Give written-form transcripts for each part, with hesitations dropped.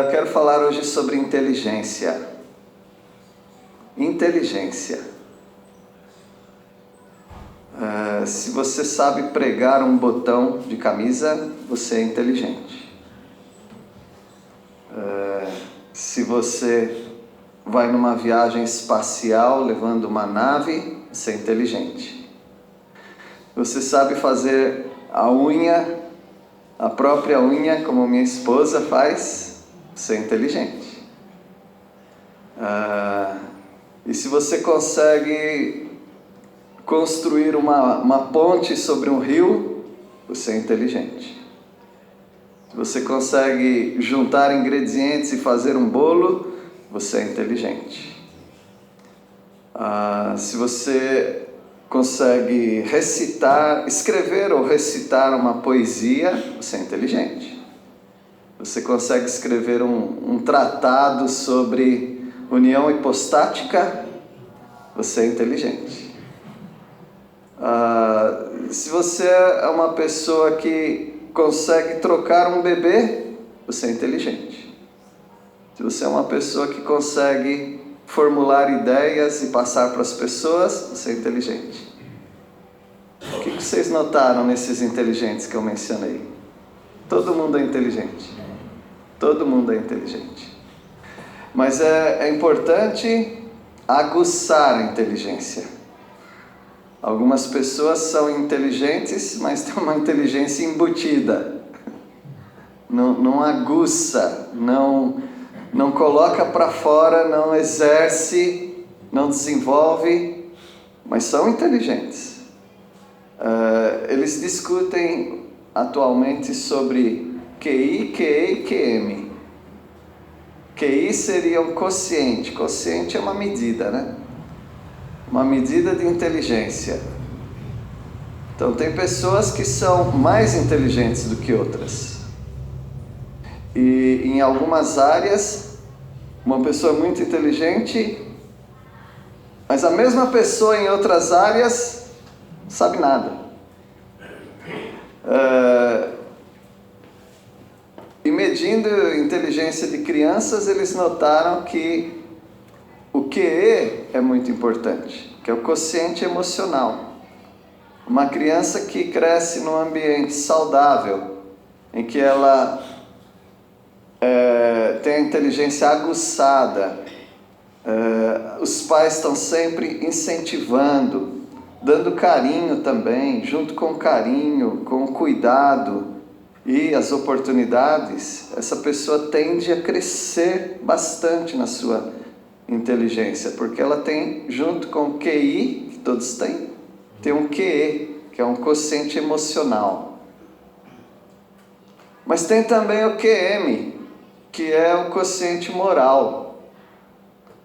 Quero falar hoje sobre inteligência. Inteligência. Se você sabe pregar um botão de camisa, você é inteligente. Se você vai numa viagem espacial levando uma nave, você é inteligente. Você sabe fazer a unha, a própria unha, como minha esposa faz, você é inteligente. E se você consegue construir uma ponte sobre um rio, você é inteligente. Se você consegue juntar ingredientes e fazer um bolo, você é inteligente. Se você consegue escrever ou recitar uma poesia, você é inteligente. Você consegue escrever um tratado sobre união hipostática, você é inteligente. Se você é uma pessoa que consegue trocar um bebê, você é inteligente. Se você é uma pessoa que consegue formular ideias e passar para as pessoas, você é inteligente. O que vocês notaram nesses inteligentes que eu mencionei? Todo mundo é inteligente. Todo mundo é inteligente. Mas é importante aguçar a inteligência. Algumas pessoas são inteligentes, mas têm uma inteligência embutida. Não aguça, não coloca para fora, não exerce, não desenvolve, mas são inteligentes. Eles discutem atualmente sobre QI, QE e QM. QI seria um quociente. Quociente é uma medida, né? Uma medida de inteligência. Então tem pessoas que são mais inteligentes do que outras. E em algumas áreas, uma pessoa muito inteligente, mas a mesma pessoa em outras áreas sabe nada. E medindo a inteligência de crianças, eles notaram que o QE é muito importante, que é o quociente emocional. Uma criança que cresce num ambiente saudável, em que ela tem a inteligência aguçada, os pais estão sempre incentivando, dando carinho também, junto com o carinho, com o cuidado e as oportunidades, essa pessoa tende a crescer bastante na sua inteligência, porque ela tem, junto com o QI, que todos têm, tem um QE, que é um quociente emocional. Mas tem também o QM, que é o quociente moral.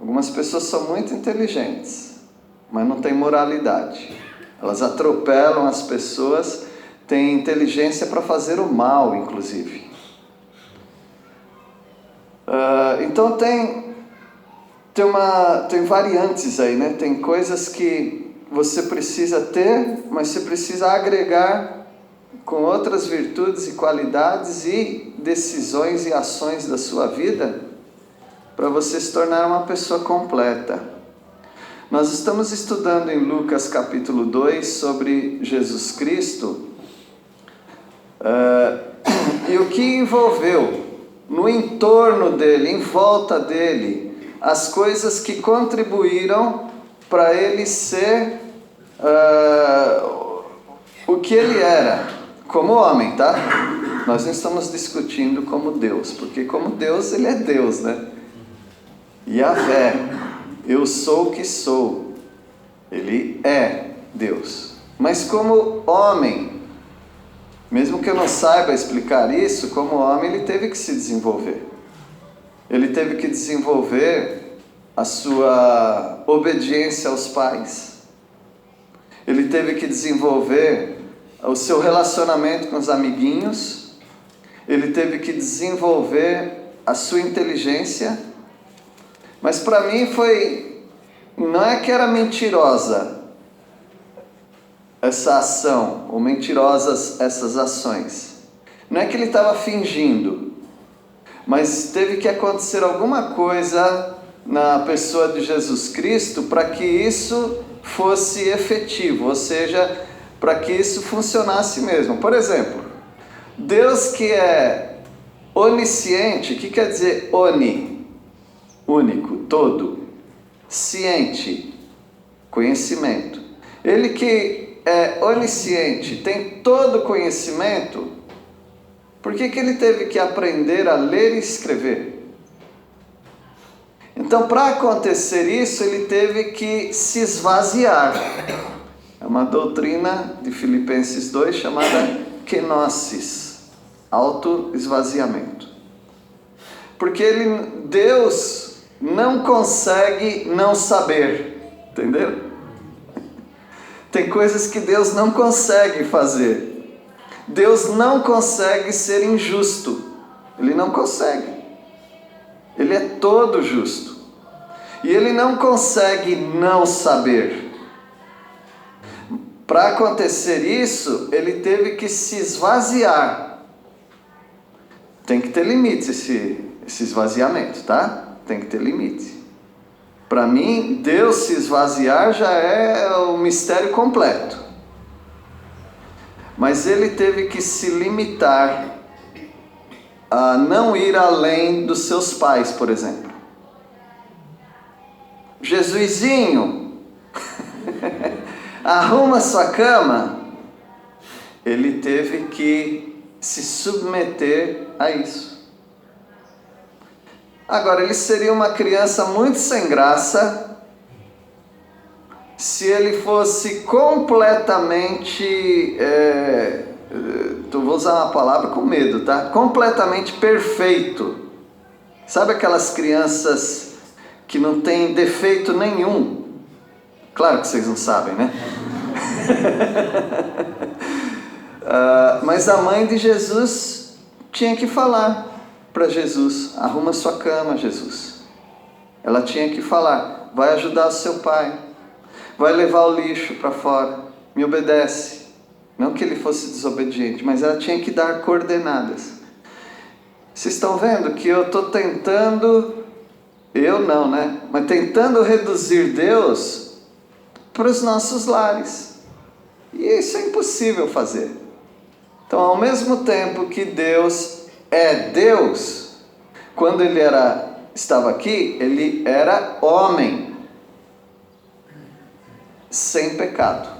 Algumas pessoas são muito inteligentes, mas não têm moralidade. Elas atropelam as pessoas, têm inteligência para fazer o mal, inclusive. Então tem variantes aí, né? Tem coisas que você precisa ter, mas você precisa agregar com outras virtudes e qualidades e decisões e ações da sua vida para você se tornar uma pessoa completa. Nós estamos estudando em Lucas capítulo 2 sobre Jesus Cristo e o que envolveu no entorno dele, em volta dele, as coisas que contribuíram para ele ser o que ele era, como homem, tá? Nós não estamos discutindo como Deus, porque como Deus, ele é Deus, né? Yahvé, eu sou o que sou, ele é Deus. Mas como homem, mesmo que eu não saiba explicar isso, como homem ele teve que se desenvolver. Ele teve que desenvolver a sua obediência aos pais. Ele teve que desenvolver o seu relacionamento com os amiguinhos. Ele teve que desenvolver a sua inteligência. Mas para mim não é que era mentirosa essa ação, ou mentirosas essas ações. Não é que ele estava fingindo, Mas teve que acontecer alguma coisa na pessoa de Jesus Cristo para que isso fosse efetivo, ou seja, para que isso funcionasse mesmo. Por exemplo, Deus que é onisciente, o que quer dizer oni? Único, todo. Ciente, conhecimento. Ele que é onisciente, tem todo conhecimento, por que ele teve que aprender a ler e escrever? Então, para acontecer isso, ele teve que se esvaziar. É uma doutrina de Filipenses 2 chamada kenosis, auto-esvaziamento. Porque Deus não consegue não saber, entenderam? Tem coisas que Deus não consegue fazer. Deus não consegue ser injusto. Ele não consegue. Ele é todo justo. E ele não consegue não saber. Para acontecer isso, ele teve que se esvaziar. Tem que ter limite esse esvaziamento, tá? Tem que ter limite. Para mim, Deus se esvaziar já é o mistério completo. Mas ele teve que se limitar a não ir além dos seus pais, por exemplo. Jesusinho, arruma sua cama. Ele teve que se submeter a isso. Agora, ele seria uma criança muito sem graça se ele fosse completamente, vou usar uma palavra com medo, tá? Completamente perfeito. Sabe aquelas crianças que não têm defeito nenhum? Claro que vocês não sabem, né? Mas a mãe de Jesus tinha que falar para Jesus: arruma sua cama, Jesus. Ela tinha que falar: vai ajudar o seu pai, vai levar o lixo para fora, me obedece. Não que ele fosse desobediente, mas ela tinha que dar coordenadas. Vocês estão vendo que eu estou tentando, eu não, né? Mas tentando reduzir Deus para os nossos lares. E isso é impossível fazer. Então, ao mesmo tempo que Deus é Deus, quando ele estava aqui, ele era homem, sem pecado.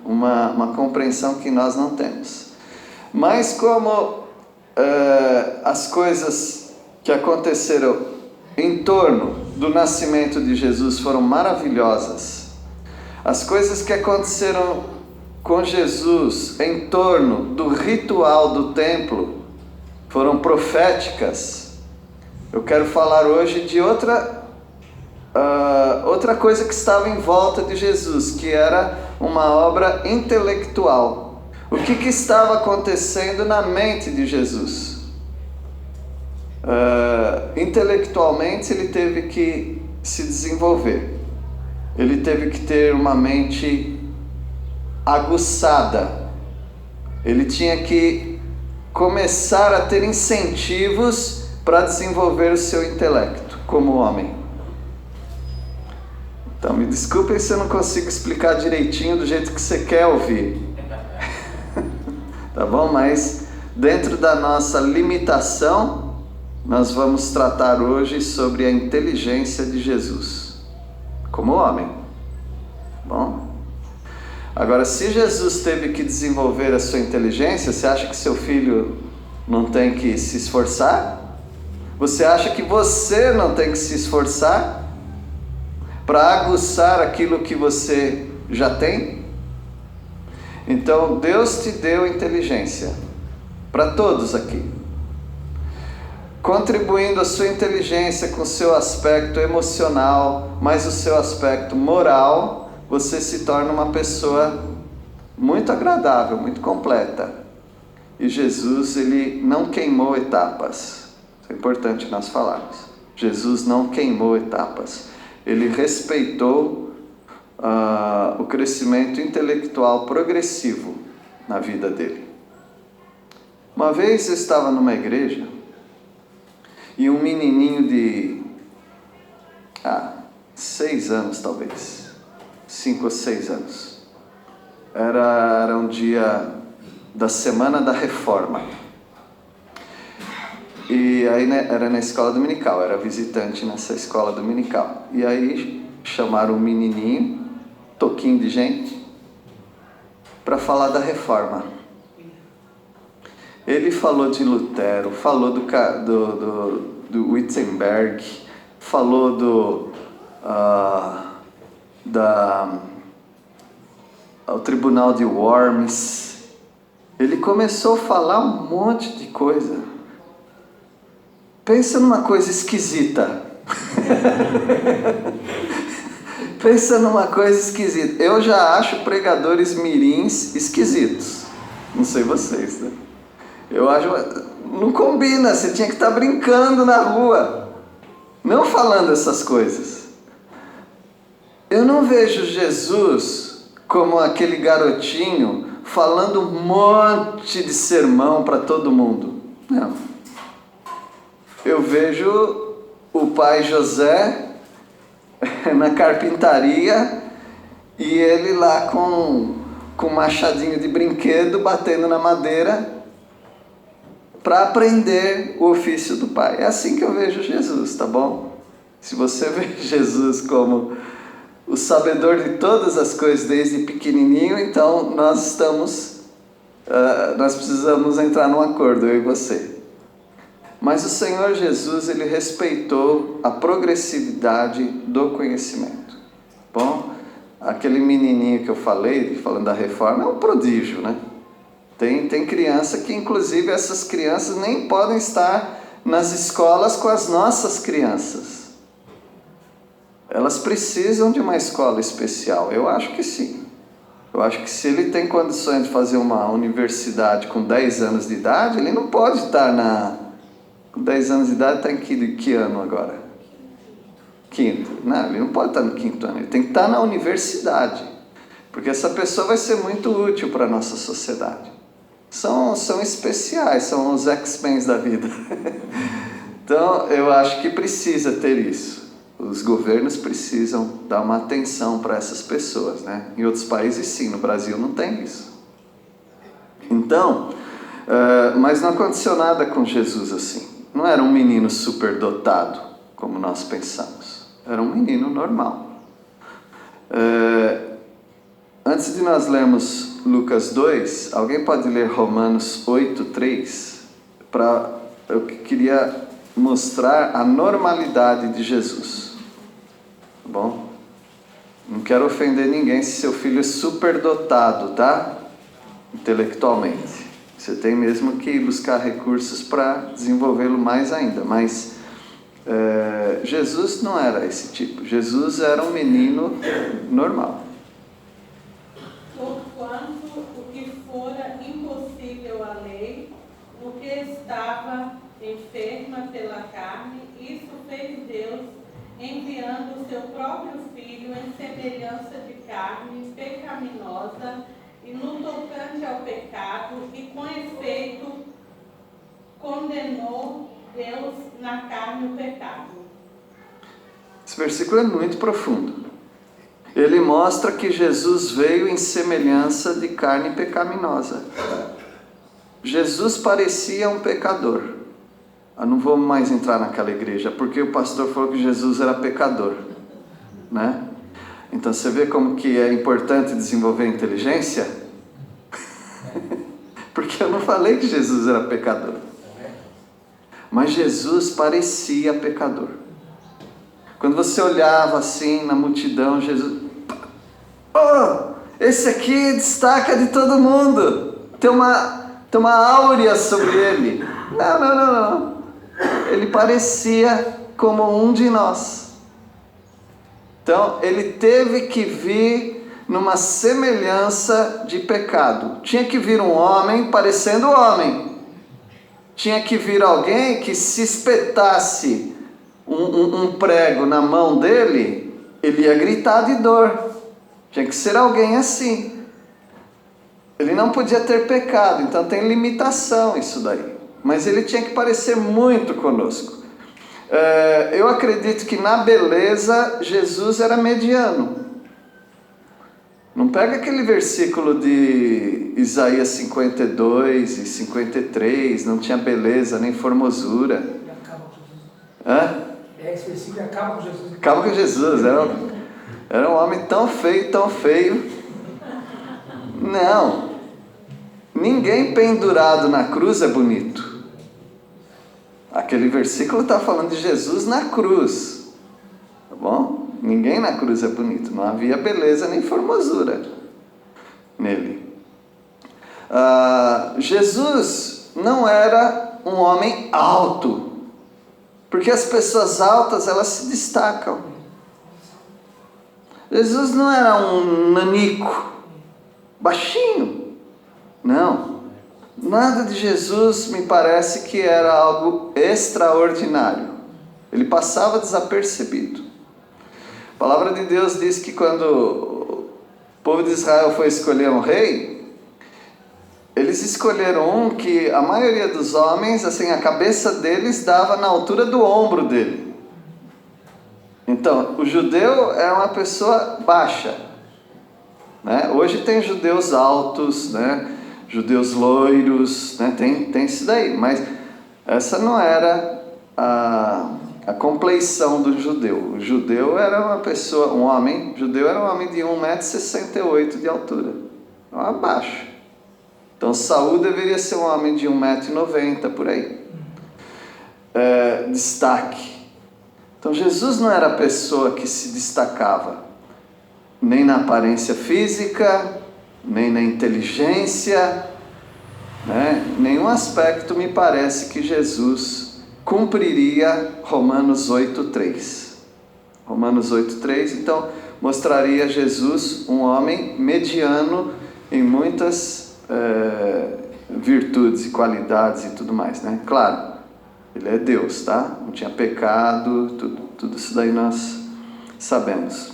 Uma compreensão que nós não temos. Mas como as coisas que aconteceram em torno do nascimento de Jesus foram maravilhosas, as coisas que aconteceram com Jesus em torno do ritual do templo foram proféticas, eu quero falar hoje de outra coisa que estava em volta de Jesus, que era uma obra intelectual. O que estava acontecendo na mente de Jesus? Intelectualmente ele teve que se desenvolver. Ele teve que ter uma mente aguçada. Ele tinha que começar a ter incentivos para desenvolver o seu intelecto como homem. Então me desculpem se eu não consigo explicar direitinho do jeito que você quer ouvir. Tá bom? Mas dentro da nossa limitação, nós vamos tratar hoje sobre a inteligência de Jesus como homem. Bom? Agora, se Jesus teve que desenvolver a sua inteligência, você acha que seu filho não tem que se esforçar? Você acha que você não tem que se esforçar para aguçar aquilo que você já tem? Então, Deus te deu inteligência, para todos aqui. Contribuindo a sua inteligência com o seu aspecto emocional, mais o seu aspecto moral, você se torna uma pessoa muito agradável, muito completa. E Jesus, ele não queimou etapas. Isso é importante nós falarmos. Jesus não queimou etapas. Ele respeitou o crescimento intelectual progressivo na vida dele. Uma vez eu estava numa igreja e um menininho de 6 anos talvez, 5 ou 6 anos. Era um dia da Semana da Reforma. E aí, né, era na escola dominical, era visitante nessa escola dominical. E aí chamaram um menininho, toquinho de gente, para falar da Reforma. Ele falou de Lutero, falou do Wittenberg, falou do Tribunal de Worms. Ele começou a falar um monte de coisa. Pensa numa coisa esquisita. Pensa numa coisa esquisita. Eu já acho pregadores mirins esquisitos. Não sei vocês, né? Eu acho... Não combina, você tinha que estar brincando na rua. Não falando essas coisas. Eu não vejo Jesus como aquele garotinho falando um monte de sermão para todo mundo. Não. Eu vejo o pai José na carpintaria e ele lá com um machadinho de brinquedo batendo na madeira para aprender o ofício do pai. É assim que eu vejo Jesus, tá bom? Se você vê Jesus como o sabedor de todas as coisas desde pequenininho, então nós precisamos entrar num acordo, eu e você. Mas o Senhor Jesus, ele respeitou a progressividade do conhecimento. Bom, aquele menininho que eu falei, falando da reforma, é um prodígio, né? Tem criança que, inclusive, essas crianças nem podem estar nas escolas com as nossas crianças. Elas precisam de uma escola especial. Eu acho que sim. Eu acho que se ele tem condições de fazer uma universidade com 10 anos de idade, ele não pode estar com 10 anos de idade, está em que ano agora? Quinto. Não, ele não pode estar no 5º ano, ele tem que estar na universidade. Porque essa pessoa vai ser muito útil para a nossa sociedade. São especiais, são os X-Men da vida. Então, eu acho que precisa ter isso. Os governos precisam dar uma atenção para essas pessoas, né? Em outros países, sim, no Brasil não tem isso. Então, mas não aconteceu nada com Jesus assim. Não era um menino superdotado, como nós pensamos. Era um menino normal. Antes de nós lermos Lucas 2, alguém pode ler Romanos 8:3? Eu queria mostrar a normalidade de Jesus. Tá bom? Não quero ofender ninguém se seu filho é superdotado, tá? Intelectualmente. Você tem mesmo que buscar recursos para desenvolvê-lo mais ainda. Mas Jesus não era esse tipo. Jesus era um menino normal. Porquanto o que fora impossível à lei, o que estava enferma pela carne, isso fez Deus, enviando o seu próprio Filho em semelhança de carne pecaminosa, e no tocante ao pecado, e com efeito condenou Deus na carne o pecado. Esse versículo é muito profundo. Ele mostra que Jesus veio em semelhança de carne pecaminosa. Jesus parecia um pecador. Eu não vou mais entrar naquela igreja, porque o pastor falou que Jesus era pecador, né? Então você vê como que é importante desenvolver inteligência? Porque eu não falei que Jesus era pecador. Mas Jesus parecia pecador. Quando você olhava assim na multidão, Jesus... Oh, esse aqui destaca de todo mundo. Tem uma áurea sobre ele. Não. Ele parecia como um de nós. Então, ele teve que vir numa semelhança de pecado. Tinha que vir um homem parecendo homem. Tinha que vir alguém que se espetasse um prego na mão dele, ele ia gritar de dor. Tinha que ser alguém assim. Ele não podia ter pecado, então tem limitação isso daí. Mas ele tinha que parecer muito conosco. Eu acredito que na beleza Jesus era mediano. Não pega aquele versículo de Isaías 52 e 53, não tinha beleza nem formosura. E acaba com Jesus. Hã? Esse versículo acaba com Jesus. Acaba com Jesus. Era um homem tão feio, tão feio. Não. Ninguém pendurado na cruz é bonito. Aquele versículo está falando de Jesus na cruz. Tá bom? Ninguém na cruz é bonito. Não havia beleza nem formosura nele. Jesus não era um homem alto. Porque as pessoas altas, elas se destacam. Jesus não era um nanico, baixinho. Não. Nada de Jesus me parece que era algo extraordinário. Ele passava desapercebido. A palavra de Deus diz que quando o povo de Israel foi escolher um rei, eles escolheram um que a maioria dos homens, assim, a cabeça deles dava na altura do ombro dele. Então, o judeu é uma pessoa baixa, né? Hoje tem judeus altos, né? Judeus loiros, né? Tem isso daí, mas essa não era a compleição do judeu. O judeu era uma pessoa, um homem, judeu era um homem de 1,68 m de altura, então abaixo. Então Saul deveria ser um homem de 1,90 m por aí. Destaque. Então Jesus não era a pessoa que se destacava, nem na aparência física, nem na inteligência, né? Nenhum aspecto me parece que Jesus cumpriria Romanos 8,3. Romanos 8,3, então, mostraria Jesus um homem mediano em muitas virtudes e qualidades e tudo mais, né? Claro, ele é Deus, tá? Não tinha pecado, tudo isso daí nós sabemos.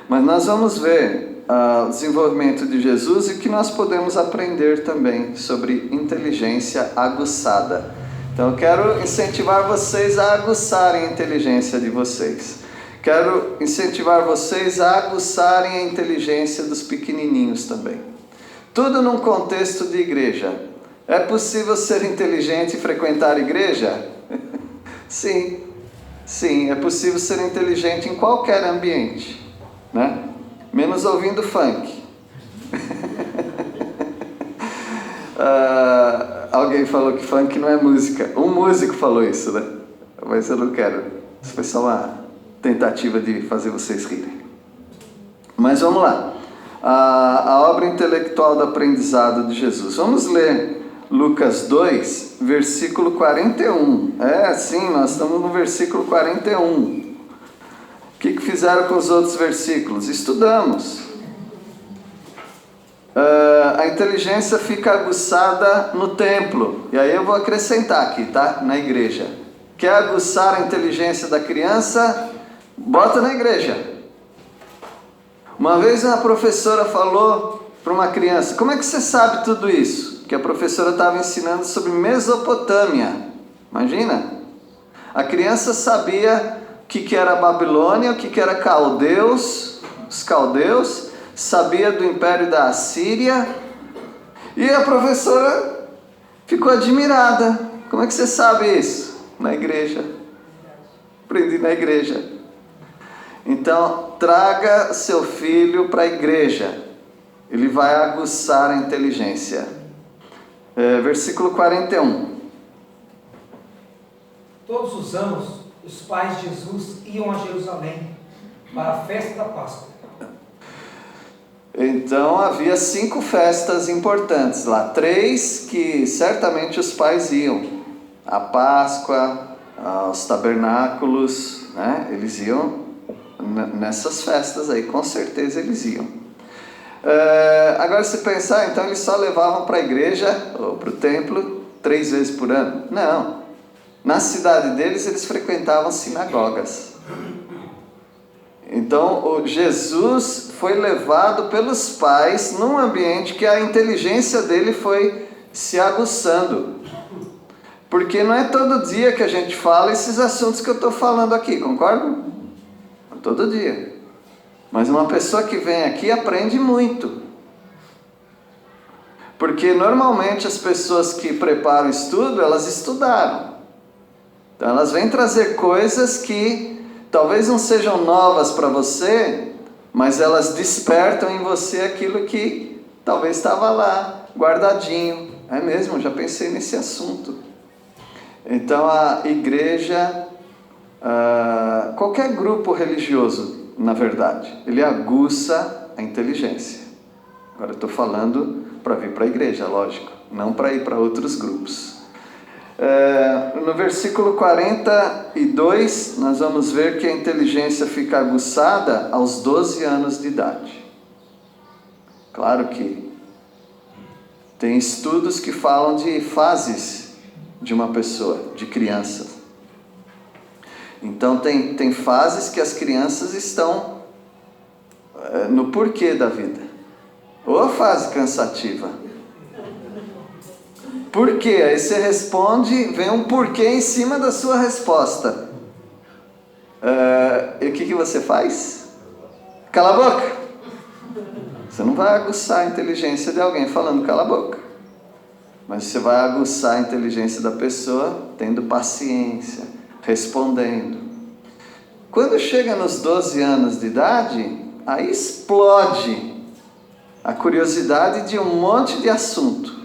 Mas nós vamos ver o desenvolvimento de Jesus e o que nós podemos aprender também sobre inteligência aguçada. Então eu quero incentivar vocês a aguçarem a inteligência de vocês. Quero incentivar vocês a aguçarem a inteligência dos pequenininhos também. Tudo num contexto de igreja. É possível ser inteligente e frequentar a igreja? Sim, é possível ser inteligente em qualquer ambiente, né? Menos ouvindo funk. Alguém falou que funk não é música. Um músico falou isso, né? Mas eu não quero. Isso foi só uma tentativa de fazer vocês rirem. Mas vamos lá. A obra intelectual do aprendizado de Jesus. Vamos ler Lucas 2, versículo 41. Sim, nós estamos no versículo 41. O que fizeram com os outros versículos? Estudamos. A inteligência fica aguçada no templo. E aí eu vou acrescentar aqui, tá? Na igreja. Quer aguçar a inteligência da criança? Bota na igreja. Uma vez uma professora falou para uma criança: como é que você sabe tudo isso? Que a professora estava ensinando sobre Mesopotâmia. Imagina? A criança sabia o que era Babilônia, o que era caldeus, os caldeus, sabia do império da Assíria, e a professora ficou admirada. Como é que você sabe isso? Na igreja. Aprendi na igreja. Então, traga seu filho para a igreja. Ele vai aguçar a inteligência. Versículo 41. Todos os anos, os pais de Jesus iam a Jerusalém para a festa da Páscoa. Então havia 5 festas importantes lá. 3 que certamente os pais iam. A Páscoa, os tabernáculos, né? Eles iam nessas festas aí, com certeza eles iam. Agora se pensar, então eles só levavam para a igreja ou para o templo 3 vezes por ano? Não. Na cidade deles eles frequentavam sinagogas. Então Jesus foi levado pelos pais num ambiente que a inteligência dele foi se aguçando. Porque não é todo dia que a gente fala esses assuntos que eu estou falando aqui, concordam? Não é todo dia. Mas uma pessoa que vem aqui aprende muito. Porque normalmente as pessoas que preparam estudo, elas estudaram. Então elas vêm trazer coisas que talvez não sejam novas para você, mas elas despertam em você aquilo que talvez estava lá, guardadinho. É mesmo, eu já pensei nesse assunto. Então a igreja, qualquer grupo religioso, na verdade, ele aguça a inteligência. Agora eu estou falando para vir para a igreja, lógico, não para ir para outros grupos. No versículo 42, nós vamos ver que a inteligência fica aguçada aos 12 anos de idade. Claro que tem estudos que falam de fases de uma pessoa, de criança. Então tem fases que as crianças estão no porquê da vida. Ou a fase cansativa. Por quê? Aí você responde, vem um porquê em cima da sua resposta. E o que você faz? Cala a boca. Você não vai aguçar a inteligência de alguém falando cala a boca. Mas você vai aguçar a inteligência da pessoa tendo paciência, respondendo. Quando chega nos 12 anos de idade, aí explode a curiosidade de um monte de assunto.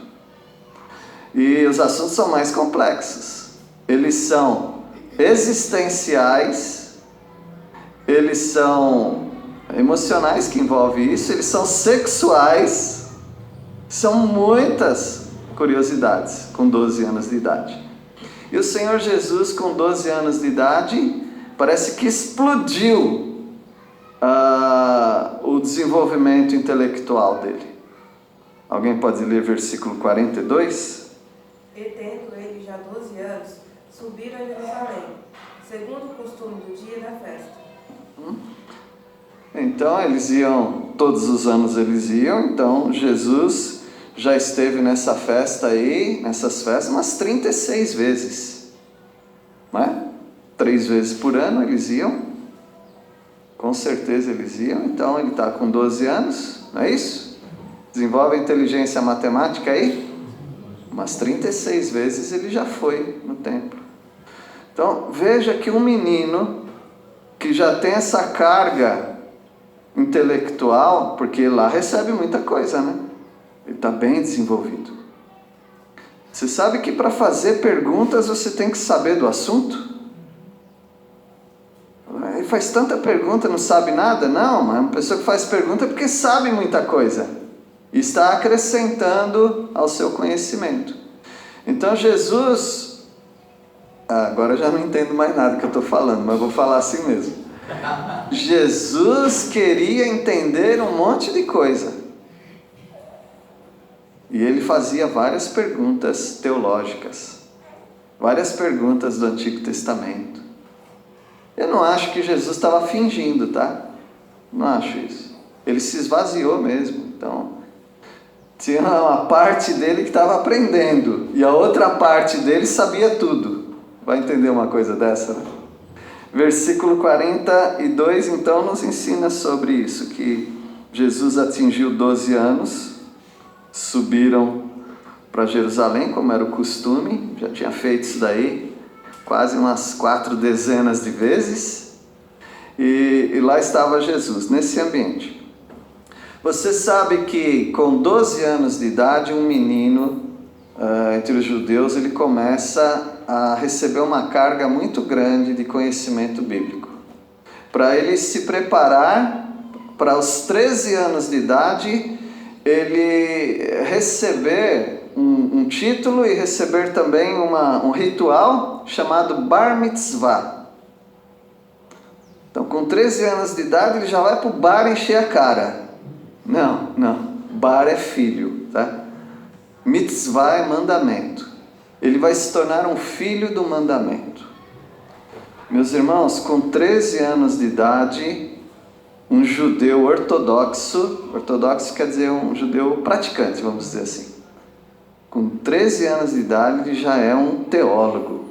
E os assuntos são mais complexos. Eles são existenciais, eles são emocionais, que envolve isso, eles são sexuais, são muitas curiosidades com 12 anos de idade. E o Senhor Jesus, com 12 anos de idade, parece que explodiu o desenvolvimento intelectual dele. Alguém pode ler versículo 42? E tendo ele já 12 anos, subiram a Jerusalém, segundo o costume do dia da festa. Então eles iam, todos os anos eles iam, então Jesus já esteve nessa festa aí, nessas festas, umas 36 vezes. Não é? 3 vezes por ano eles iam, com certeza eles iam, então ele está com 12 anos, não é isso? Desenvolve a inteligência matemática aí? Umas 36 vezes ele já foi no templo. Então veja que um menino que já tem essa carga intelectual, porque lá recebe muita coisa, né? Ele está bem desenvolvido. Você sabe que para fazer perguntas você tem que saber do assunto? Ele faz tanta pergunta, não sabe nada? Não, mas uma pessoa que faz pergunta é porque sabe muita coisa. E está acrescentando ao seu conhecimento. Então Jesus... agora eu já não entendo mais nada que eu estou falando, mas vou falar assim mesmo. Jesus queria entender um monte de coisa. E ele fazia várias perguntas teológicas. Várias perguntas do Antigo Testamento. Eu não acho que Jesus estava fingindo, tá? Não acho isso. Ele se esvaziou mesmo. Então, tinha uma parte dele que estava aprendendo. E a outra parte dele sabia tudo. Vai entender uma coisa dessa, né? Versículo 42, então, nos ensina sobre isso. Que Jesus atingiu 12 anos. Subiram para Jerusalém, como era o costume. Já tinha feito isso daí quase umas 4 dezenas de vezes. E lá estava Jesus, nesse ambiente. Você sabe que com 12 anos de idade, um menino, entre os judeus, ele começa a receber uma carga muito grande de conhecimento bíblico. Para ele se preparar para os 13 anos de idade, ele receber um título e receber também um ritual chamado Bar Mitzvah. Então, com 13 anos de idade, ele já vai para o bar encher a cara. Não. Bar é filho, tá? Mitzvah é mandamento. Ele vai se tornar um filho do mandamento. Meus irmãos, com 13 anos de idade, um judeu ortodoxo quer dizer um judeu praticante, vamos dizer assim. Com 13 anos de idade, ele já é um teólogo.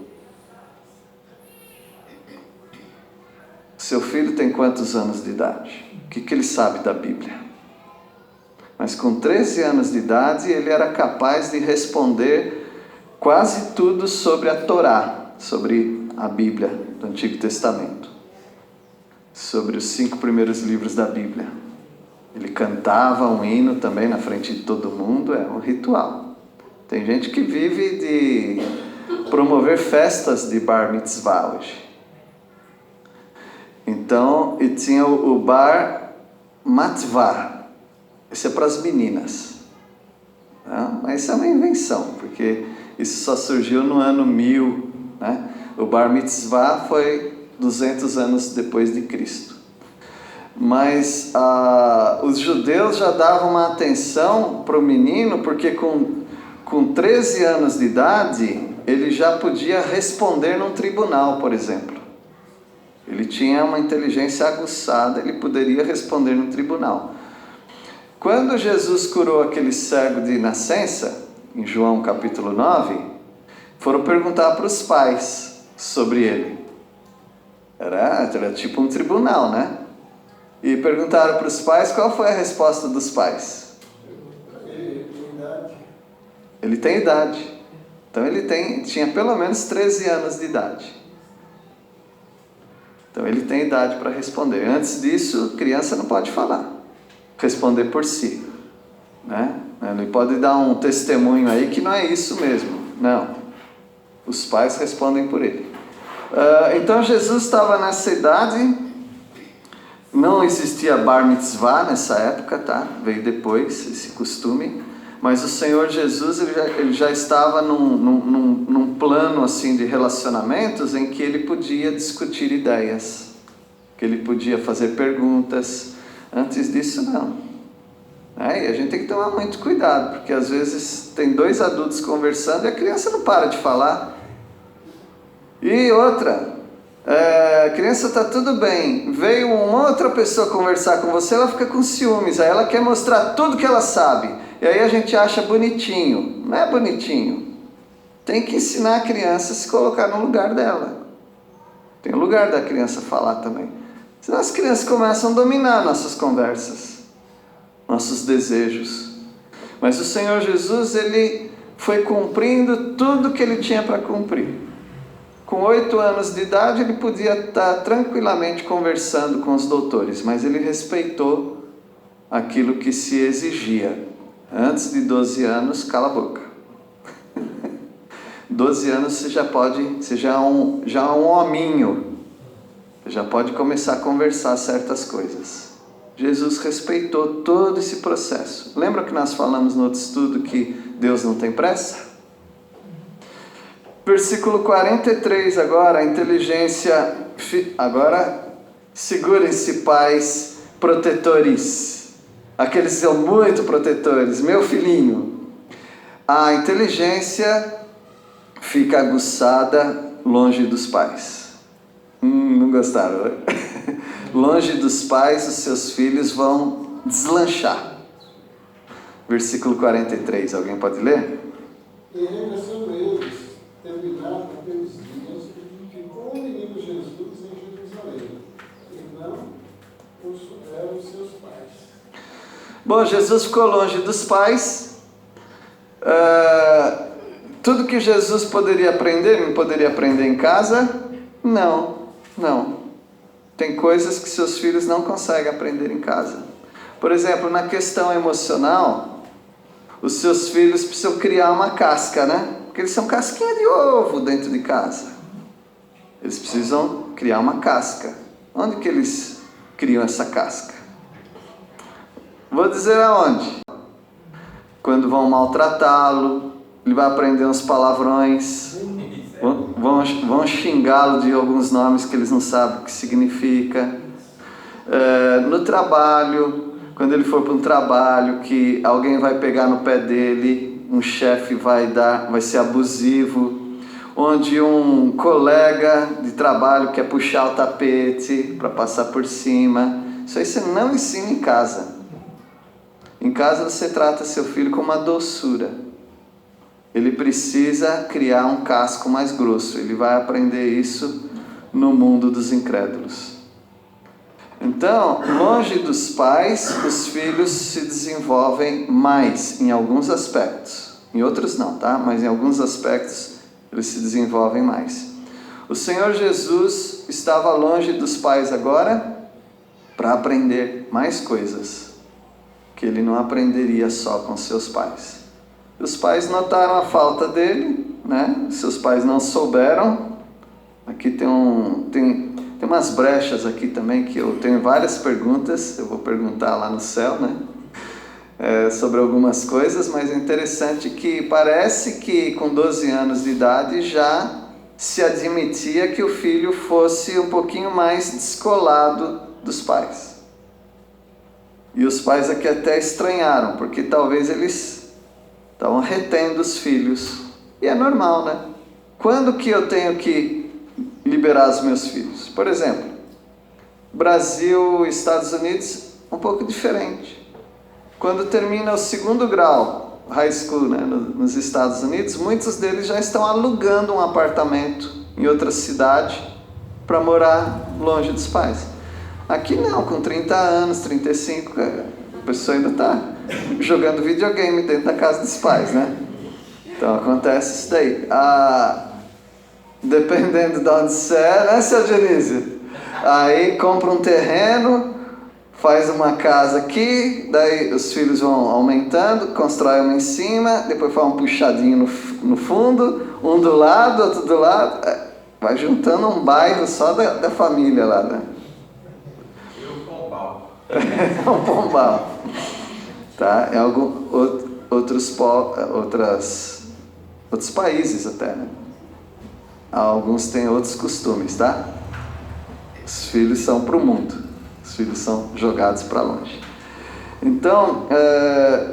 Seu filho tem quantos anos de idade? O que ele sabe da Bíblia? Mas com 13 anos de idade, ele era capaz de responder quase tudo sobre a Torá, sobre a Bíblia do Antigo Testamento, sobre os 5 primeiros livros da Bíblia. Ele cantava um hino também na frente de todo mundo, é um ritual. Tem gente que vive de promover festas de Bar Mitzvah hoje. Então, e tinha o Bar Matvah. Esse é para as meninas. Né? Mas isso é uma invenção, porque isso só surgiu no ano 1000. Né? O Bar Mitzvah foi 200 anos depois de Cristo. Mas os judeus já davam uma atenção para o menino, porque com 13 anos de idade, ele já podia responder num tribunal, por exemplo. Ele tinha uma inteligência aguçada, ele poderia responder no tribunal. Quando Jesus curou aquele cego de nascença, em João capítulo 9, foram perguntar para os pais sobre ele. Era tipo um tribunal, né? E perguntaram para os pais, qual foi a resposta dos pais? Ele tem idade. Então ele tinha pelo menos 13 anos de idade. Então ele tem idade para responder. Antes disso, criança não pode falar. Responder por si. Né? Ele pode dar um testemunho aí que não é isso mesmo. Não. Os pais respondem por ele. Então Jesus estava nessa idade. Não existia Bar Mitzvah nessa época, tá? Veio depois esse costume. Mas o Senhor Jesus ele já estava num plano assim, de relacionamentos em que ele podia discutir ideias. Que ele podia fazer perguntas. Antes disso, não. E a gente tem que tomar muito cuidado, porque às vezes tem 2 adultos conversando e a criança não para de falar. E outra, a criança está tudo bem, veio uma outra pessoa conversar com você, ela fica com ciúmes, aí ela quer mostrar tudo que ela sabe, e aí a gente acha bonitinho. Não é bonitinho. Tem que ensinar a criança a se colocar no lugar dela. Tem o lugar da criança falar também. Senão as crianças começam a dominar nossas conversas, nossos desejos. Mas o Senhor Jesus, ele foi cumprindo tudo que ele tinha para cumprir. Com 8 anos de idade, ele podia estar tranquilamente conversando com os doutores, mas ele respeitou aquilo que se exigia. Antes de 12 anos, cala a boca. 12 anos você já é um hominho. Já pode começar a conversar certas coisas. Jesus respeitou todo esse processo. Lembra que nós falamos no outro estudo que Deus não tem pressa? Versículo 43 agora, a inteligência... Agora, segurem-se, pais protetores. Aqueles que são muito protetores. Meu filhinho. A inteligência fica aguçada longe dos pais. Não gostaram, né? Longe dos pais, os seus filhos vão deslanchar. Versículo 43, alguém pode ler? E regressando eles, terminaram aqueles dias, e ficou o menino Jesus em Jerusalém, e não eram os seus pais. Bom, Jesus ficou longe dos pais. Tudo que Jesus poderia aprender, ele não poderia aprender em casa? Não. Tem coisas que seus filhos não conseguem aprender em casa. Por exemplo, na questão emocional, os seus filhos precisam criar uma casca, né? Porque eles são casquinha de ovo dentro de casa. Eles precisam criar uma casca. Onde que eles criam essa casca? Vou dizer aonde. Quando vão maltratá-lo, ele vai aprender uns palavrões. Vão xingá-lo de alguns nomes que eles não sabem o que significa. No trabalho, quando ele for para um trabalho que alguém vai pegar no pé dele, um chefe vai ser abusivo, onde um colega de trabalho quer puxar o tapete para passar por cima. Isso aí você não ensina em casa. Em casa você trata seu filho com uma doçura. ele precisa criar um casco mais grosso. Ele vai aprender isso no mundo dos incrédulos. Então, longe dos pais, os filhos se desenvolvem mais em alguns aspectos. Em outros não, tá? Mas em alguns aspectos eles se desenvolvem mais. O Senhor Jesus estava longe dos pais agora para aprender mais coisas que ele não aprenderia só com seus pais. Os pais notaram a falta dele, né? Seus pais não souberam. Aqui tem umas brechas aqui também que eu tenho várias perguntas. Eu vou perguntar lá no céu, né? Sobre algumas coisas, mas é interessante que parece que com 12 anos de idade já se admitia que o filho fosse um pouquinho mais descolado dos pais. E os pais aqui até estranharam, porque talvez eles estavam retendo os filhos. E é normal, né? Quando que eu tenho que liberar os meus filhos? Por exemplo, Brasil, Estados Unidos, um pouco diferente. Quando termina o 2º grau, high school, né, nos Estados Unidos, muitos deles já estão alugando um apartamento em outra cidade para morar longe dos pais. Aqui não, com 30 anos, 35, a pessoa ainda está jogando videogame dentro da casa dos pais, né? Então acontece isso daí. Dependendo de onde você é, né, seu Dionísio? Aí compra um terreno, faz uma casa aqui, daí os filhos vão aumentando, constrói uma em cima, depois faz um puxadinho no fundo, um do lado, outro do lado, vai juntando um bairro só da família lá, né? É um pombal. Tá? Em outros países até, né? Alguns têm outros costumes, tá? Os filhos são para o mundo. Os filhos são jogados para longe. Então,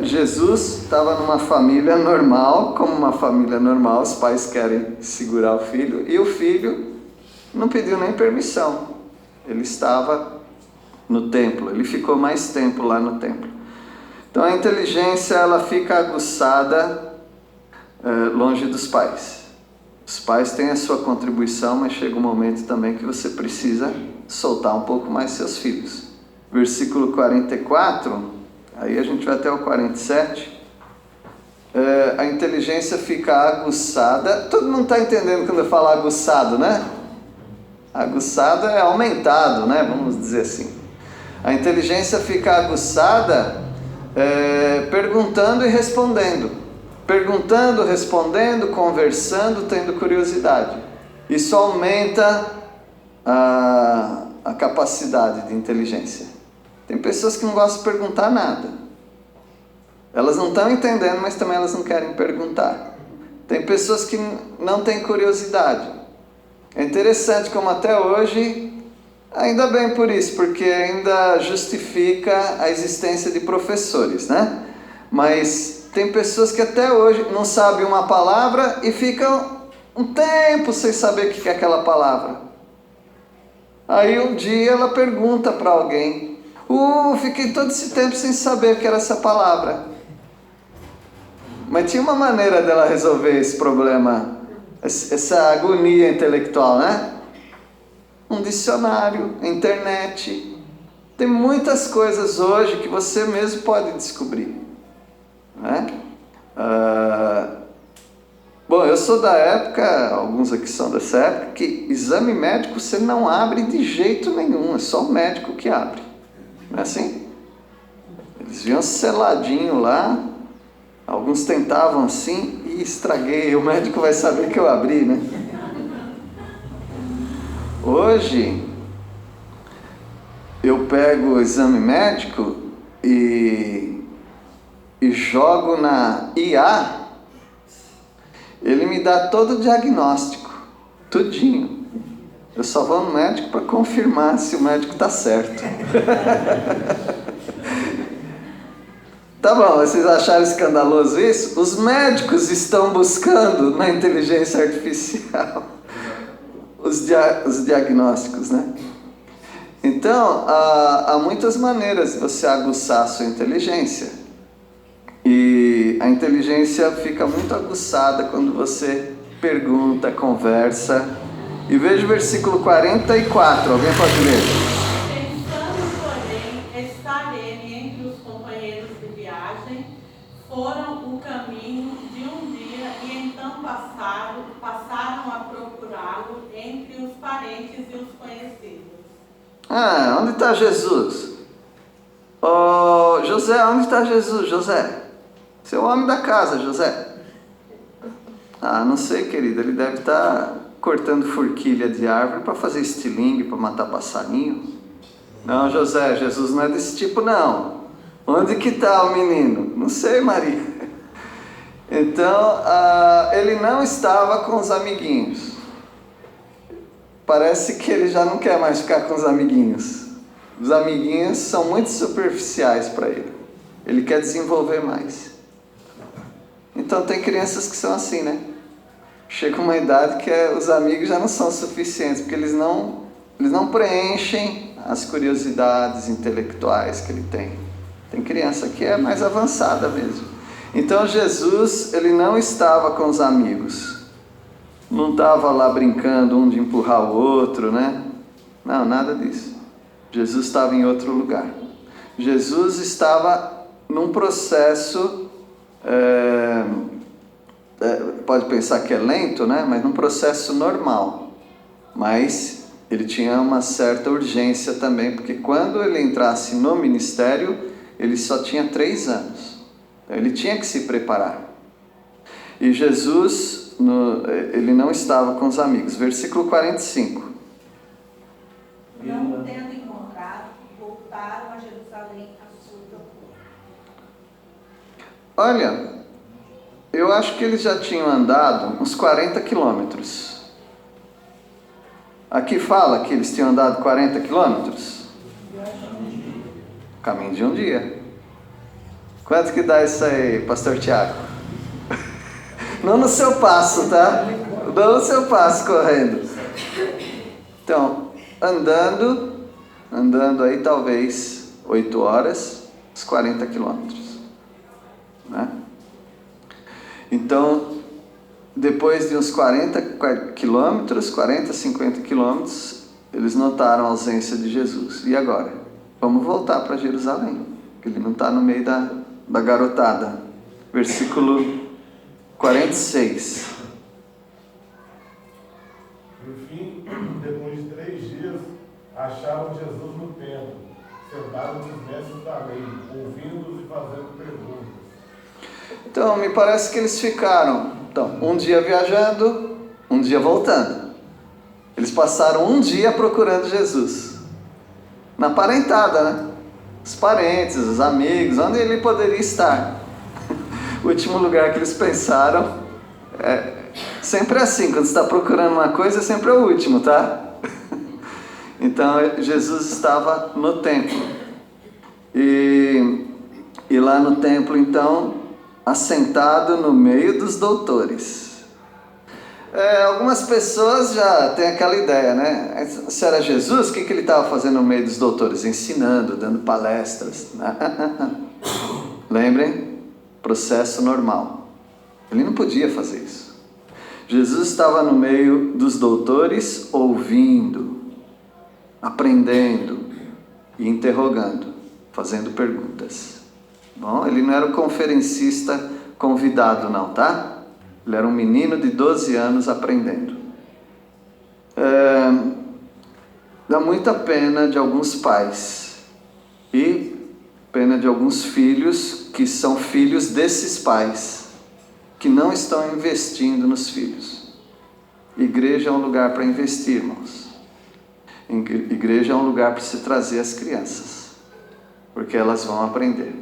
Jesus estava numa família normal, como uma família normal, os pais querem segurar o filho, e o filho não pediu nem permissão. Ele estava no templo, ele ficou mais tempo lá no templo. Então a inteligência ela fica aguçada longe dos pais. Os pais têm a sua contribuição, mas chega um momento também que você precisa soltar um pouco mais seus filhos. Versículo 44, aí a gente vai até o 47. A inteligência fica aguçada. Todo mundo está entendendo quando eu falo aguçado, né? Aguçado é aumentado, né? Vamos dizer assim. A inteligência fica aguçada perguntando e respondendo. Perguntando, respondendo, conversando, tendo curiosidade. Isso aumenta a capacidade de inteligência. Tem pessoas que não gostam de perguntar nada. Elas não estão entendendo, mas também elas não querem perguntar. Tem pessoas que não têm curiosidade. É interessante como até hoje, ainda bem por isso, porque ainda justifica a existência de professores, né? Mas tem pessoas que até hoje não sabem uma palavra e ficam um tempo sem saber o que é aquela palavra. Aí um dia ela pergunta para alguém: fiquei todo esse tempo sem saber o que era essa palavra. Mas tinha uma maneira dela resolver esse problema, essa agonia intelectual, né? Um dicionário, internet. Tem muitas coisas hoje que você mesmo pode descobrir, né? Bom, eu sou da época, alguns aqui são dessa época, que exame médico você não abre de jeito nenhum, é só o médico que abre. Não é assim? Eles vinham seladinho lá, alguns tentavam assim e estraguei, o médico vai saber que eu abri, né? Hoje, eu pego o exame médico e jogo na IA, ele me dá todo o diagnóstico, tudinho. Eu só vou no médico para confirmar se o médico está certo. Tá bom, vocês acharam escandaloso isso? Os médicos estão buscando na inteligência artificial os diagnósticos, né? Então, há muitas maneiras de você aguçar a sua inteligência. E a inteligência fica muito aguçada quando você pergunta, conversa. E veja o versículo 44, alguém pode ler? Pensando, porém, estar ele entre os companheiros de viagem, foram o caminho de um dia e então passaram a procurá-lo entre os parentes e os conhecidos. Ah, onde está Jesus? Oh, José, onde está Jesus, José? Você é o homem da casa, José. Ah, não sei, querido, ele deve estar cortando forquilha de árvore para fazer estilingue, para matar passarinho. Não, José, Jesus não é desse tipo, não. Onde que está o menino? Não sei, Maria. Então, ele não estava com os amiguinhos. Parece que ele já não quer mais ficar com os amiguinhos. Os amiguinhos são muito superficiais para ele. Ele quer desenvolver mais. Então tem crianças que são assim, né? Chega uma idade que os amigos já não são suficientes, porque eles não preenchem as curiosidades intelectuais que ele tem. Tem criança que é mais avançada mesmo. Então Jesus, ele não estava com os amigos. Não estava lá brincando um de empurrar o outro, né? Não, nada disso. Jesus estava em outro lugar. Jesus estava num processo, pode pensar que é lento, né? Mas num processo normal. Mas ele tinha uma certa urgência também, porque quando ele entrasse no ministério, ele só tinha 3 anos. Então, ele tinha que se preparar. E Jesus, ele não estava com os amigos. Versículo 45. Não tendo encontrado, voltaram a Jerusalém à sua procura. Olha, eu acho que eles já tinham andado uns 40 quilômetros. Aqui fala que eles tinham andado 40 quilômetros? Caminho de um dia. Quanto que dá isso aí, pastor Tiago? Não no seu passo, tá? Não no seu passo correndo. Então, andando aí talvez 8 horas, uns 40 quilômetros, né? Então, depois de uns 40 quilômetros, 40, 50 quilômetros, eles notaram a ausência de Jesus. E agora? Vamos voltar para Jerusalém, porque ele não está no meio da garotada. Versículo 46. No fim, depois de 3 dias, acharam Jesus no templo, sentado nos mestres da lei, ouvindo-os e fazendo perguntas. Então, me parece que eles ficaram, um dia viajando, um dia voltando. Eles passaram um dia procurando Jesus. Na parentada, né? Os parentes, os amigos, onde ele poderia estar. O último lugar que eles pensaram sempre é assim, quando você está procurando uma coisa, sempre é o último, tá? Então, Jesus estava no templo. E lá no templo, então, assentado no meio dos doutores. Algumas pessoas já têm aquela ideia, né? Se era Jesus, o que ele estava fazendo no meio dos doutores? Ensinando, dando palestras. Lembrem? Processo normal. Ele não podia fazer isso. Jesus estava no meio dos doutores, ouvindo, aprendendo e interrogando, fazendo perguntas. Bom, ele não era o conferencista convidado não, tá? Ele era um menino de 12 anos aprendendo. Dá muita pena de alguns pais e pena de alguns filhos que são filhos desses pais, que não estão investindo nos filhos. Igreja é um lugar para investir, irmãos. Igreja é um lugar para se trazer as crianças, porque elas vão aprender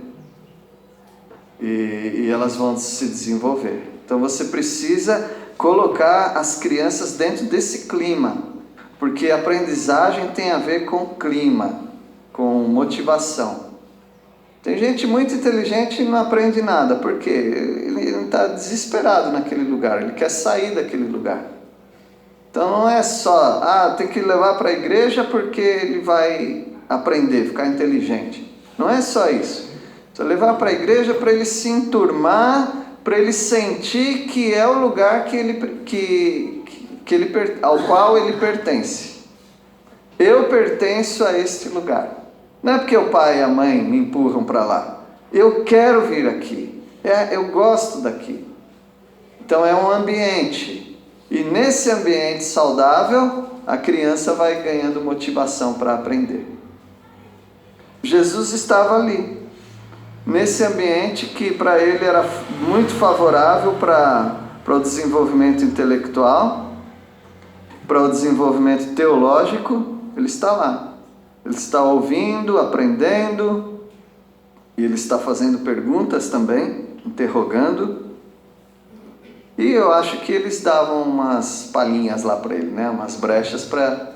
e elas vão se desenvolver. Então você precisa colocar as crianças dentro desse clima, porque a aprendizagem tem a ver com clima, com motivação. Tem gente muito inteligente e não aprende nada, porque ele está desesperado naquele lugar, ele quer sair daquele lugar. Então não é só, tem que levar para a igreja porque ele vai aprender, ficar inteligente. Não é só isso. Precisa levar para a igreja para ele se enturmar, para ele sentir que é o lugar ao qual ele pertence. Eu pertenço a este lugar. Não é porque o pai e a mãe me empurram para lá. Eu quero vir aqui. Eu gosto daqui. Então é um ambiente. E nesse ambiente saudável, a criança vai ganhando motivação para aprender. Jesus estava ali, nesse ambiente que para ele era muito favorável para o desenvolvimento intelectual, para o desenvolvimento teológico. Ele está lá. Ele está ouvindo, aprendendo, e ele está fazendo perguntas também, interrogando. E eu acho que eles davam umas palhinhas lá para ele, né? Umas brechas para...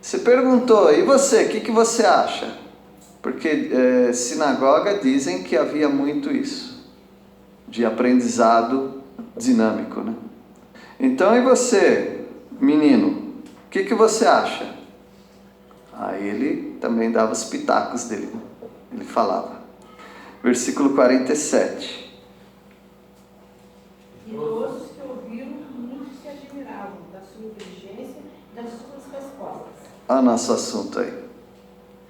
Você perguntou, e você, o que você acha? Porque sinagoga dizem que havia muito isso, de aprendizado dinâmico, né? Então, e você, menino, o que você acha? Aí ele também dava os pitacos dele, né? Ele falava. Versículo 47. E todos que ouviram, muitos se admiravam da sua inteligência e das suas respostas. Olha o nosso assunto aí,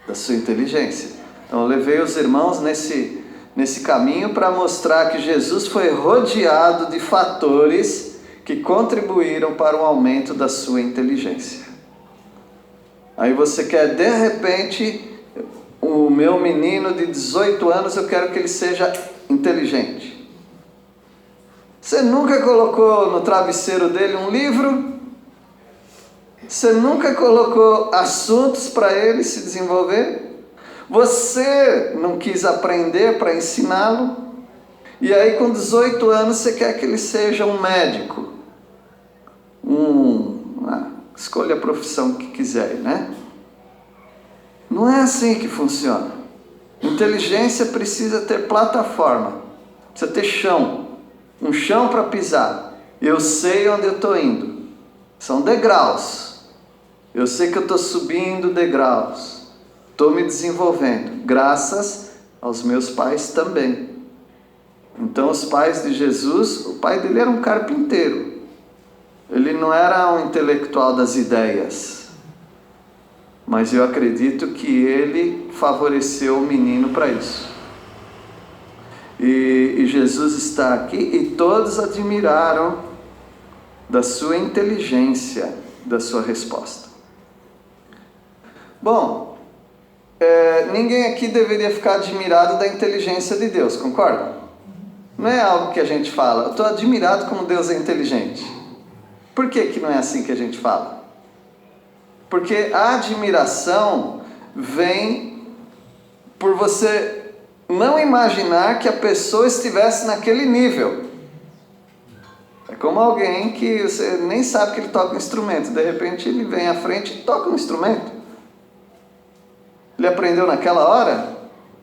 da sua inteligência. Então eu levei os irmãos nesse caminho para mostrar que Jesus foi rodeado de fatores que contribuíram para o aumento da sua inteligência. Aí você quer, de repente, o meu menino de 18 anos, eu quero que ele seja inteligente. Você nunca colocou no travesseiro dele um livro? Você nunca colocou assuntos para ele se desenvolver? Você não quis aprender para ensiná-lo? E aí com 18 anos você quer que ele seja um médico? Escolha a profissão que quiser, né? Não é assim que funciona. Inteligência precisa ter plataforma, precisa ter chão, um chão para pisar. Eu sei onde eu estou indo. São degraus. Eu sei que eu estou subindo degraus. Estou me desenvolvendo, graças aos meus pais também. Então os pais de Jesus, o pai dele era um carpinteiro. Ele não era um intelectual das ideias. Mas eu acredito que ele favoreceu o menino para isso. E Jesus está aqui e todos admiraram da sua inteligência, da sua resposta. Bom, ninguém aqui deveria ficar admirado da inteligência de Deus, concorda? Não é algo que a gente fala, eu estou admirado como Deus é inteligente. Por que não é assim que a gente fala? Porque a admiração vem por você não imaginar que a pessoa estivesse naquele nível. É como alguém que você nem sabe que ele toca um instrumento, de repente ele vem à frente e toca um instrumento. Ele aprendeu naquela hora?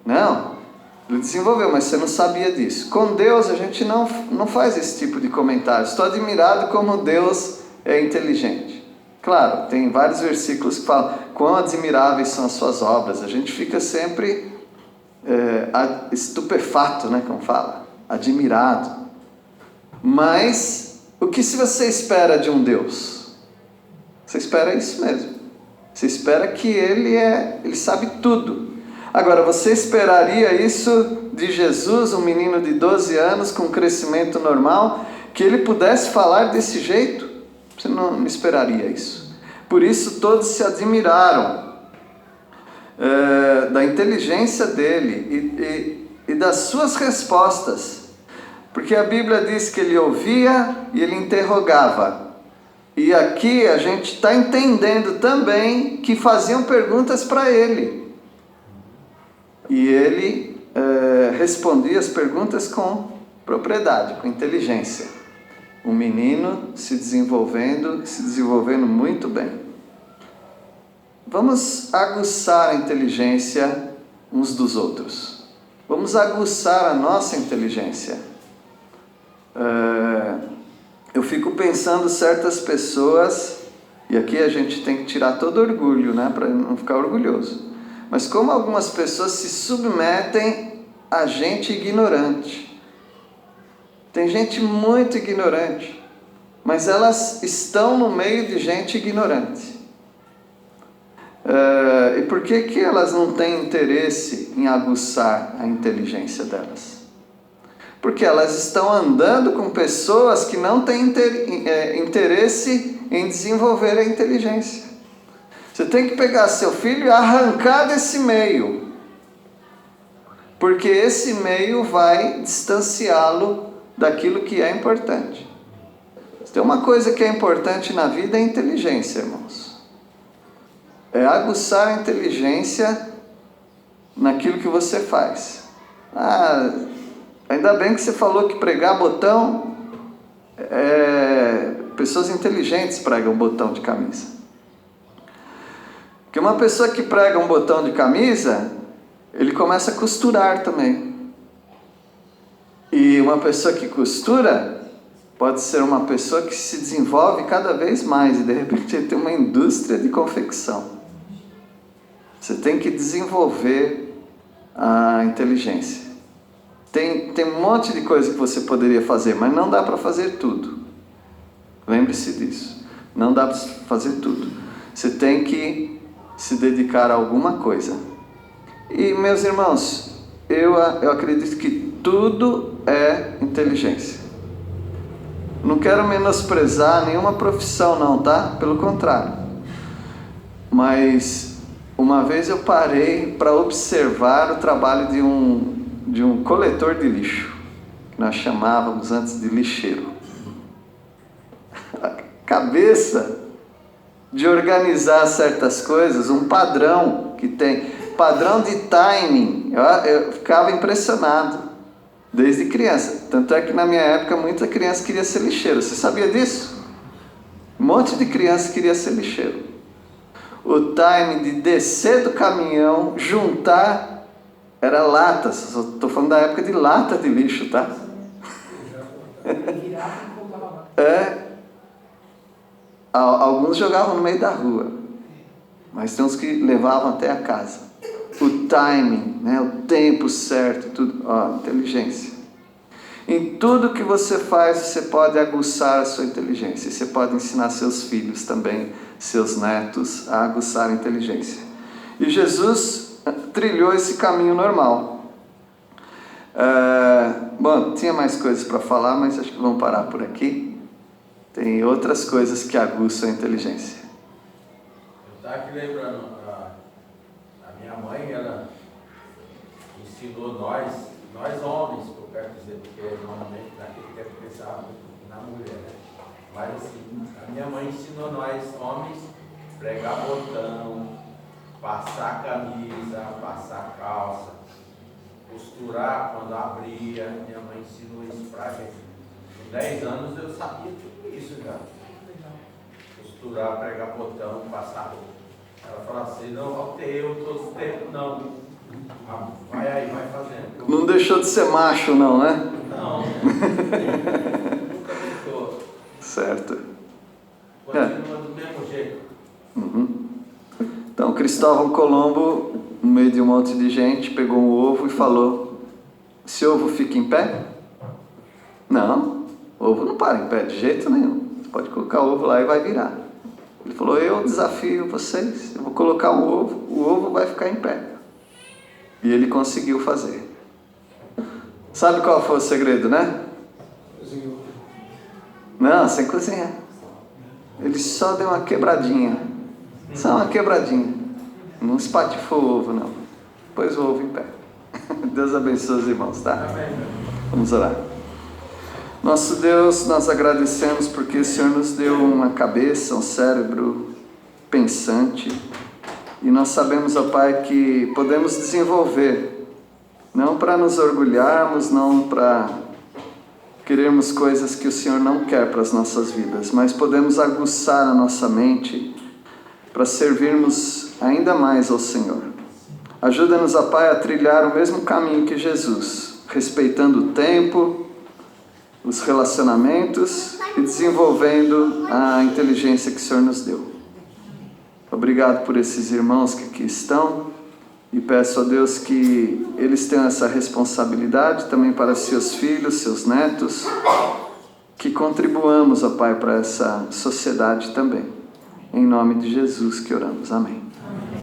Não. Ele desenvolveu, mas você não sabia disso. Com Deus a gente não faz esse tipo de comentário. Estou admirado como Deus é inteligente. Claro, tem vários versículos que falam quão admiráveis são as suas obras. A gente fica sempre estupefato, né, como fala, admirado. Mas o que se você espera de um Deus? Você espera isso mesmo. Você espera que Ele sabe tudo. Agora, você esperaria isso de Jesus, um menino de 12 anos com crescimento normal, que ele pudesse falar desse jeito? Você não esperaria isso. Por isso todos se admiraram da inteligência dele e das suas respostas. Porque a Bíblia diz que ele ouvia e ele interrogava. E aqui a gente está entendendo também que faziam perguntas para ele. E ele respondia as perguntas com propriedade, com inteligência. Um menino se desenvolvendo muito bem. Vamos aguçar a inteligência uns dos outros. Vamos aguçar a nossa inteligência. Eu fico pensando certas pessoas, e aqui a gente tem que tirar todo orgulho, né, para não ficar orgulhoso. Mas como algumas pessoas se submetem a gente ignorante. Tem gente muito ignorante, mas elas estão no meio de gente ignorante. E por que elas não têm interesse em aguçar a inteligência delas? Porque elas estão andando com pessoas que não têm interesse em desenvolver a inteligência. Você tem que pegar seu filho e arrancar desse meio, porque esse meio vai distanciá-lo daquilo que é importante. Tem uma coisa que é importante na vida, é a inteligência, irmãos. É aguçar a inteligência naquilo que você faz. Ainda bem que você falou que pregar botão, pessoas inteligentes pregam botão de camisa. Porque uma pessoa que prega um botão de camisa, ele começa a costurar também. E uma pessoa que costura pode ser uma pessoa que se desenvolve cada vez mais e de repente tem uma indústria de confecção. Você tem que desenvolver a inteligência. Tem um monte de coisa que você poderia fazer, mas não dá para fazer tudo. Lembre-se disso. Não dá para fazer tudo. Você tem que se dedicar a alguma coisa. E, meus irmãos, eu acredito que tudo é inteligência. Não quero menosprezar nenhuma profissão não, tá? Pelo contrário. Mas uma vez eu parei para observar o trabalho de um coletor de lixo, que nós chamávamos antes de lixeiro. A cabeça de organizar certas coisas, um padrão que tem, padrão de timing, eu ficava impressionado desde criança. Tanto é que na minha época muita criança queria ser lixeiro. Você sabia disso? Um monte de criança queria ser lixeiro. O time de descer do caminhão, juntar, era latas. Estou falando da época de lata de lixo, tá? Alguns jogavam no meio da rua, mas tem uns que levavam até a casa. O timing, né? O tempo certo, tudo. Inteligência. Em tudo que você faz, você pode aguçar a sua inteligência. Você pode ensinar seus filhos também, seus netos, a aguçar a inteligência. E Jesus trilhou esse caminho normal. Bom, tinha mais coisas para falar, mas acho que vamos parar por aqui. Tem outras coisas que aguçam a inteligência. Eu estava aqui lembrando, a minha mãe, ela ensinou nós homens, que eu quero dizer, porque normalmente naquele tempo pensava na mulher, né? Mas assim, a minha mãe ensinou nós homens pregar botão, passar camisa, passar calça, costurar quando abria. Minha mãe ensinou isso pra gente. Com 10 anos eu sabia tudo isso já. Costurar, pregar botão, passar roupa. Ela falou assim, não voltei eu todo o tempo, não. Vai aí, vai fazendo. Não deixou de ser macho não, né? Não. Nunca deixou. Certo. Continua do mesmo jeito. Então Cristóvão Colombo, no meio de um monte de gente, pegou um ovo e falou: esse ovo fica em pé? Não, o ovo não para em pé de jeito nenhum. Você pode colocar o ovo lá e vai virar. Ele falou: eu desafio vocês, eu vou colocar o ovo vai ficar em pé. E ele conseguiu fazer. Sabe qual foi o segredo, né? Não, sem cozinhar. Ele só deu uma quebradinha. Só uma quebradinha. Não espatifou o ovo, não. Pôs o ovo em pé. Deus abençoe os irmãos, tá? Vamos orar. Nosso Deus, nós agradecemos porque o Senhor nos deu uma cabeça, um cérebro pensante. E nós sabemos, ó Pai, que podemos desenvolver, não para nos orgulharmos, não para querermos coisas que o Senhor não quer para as nossas vidas, mas podemos aguçar a nossa mente para servirmos ainda mais ao Senhor. Ajuda-nos, ó Pai, a trilhar o mesmo caminho que Jesus, respeitando o tempo, os relacionamentos e desenvolvendo a inteligência que o Senhor nos deu. Obrigado por esses irmãos que aqui estão. E peço a Deus que eles tenham essa responsabilidade também para seus filhos, seus netos, que contribuamos, ó Pai, para essa sociedade também. Em nome de Jesus que oramos. Amém.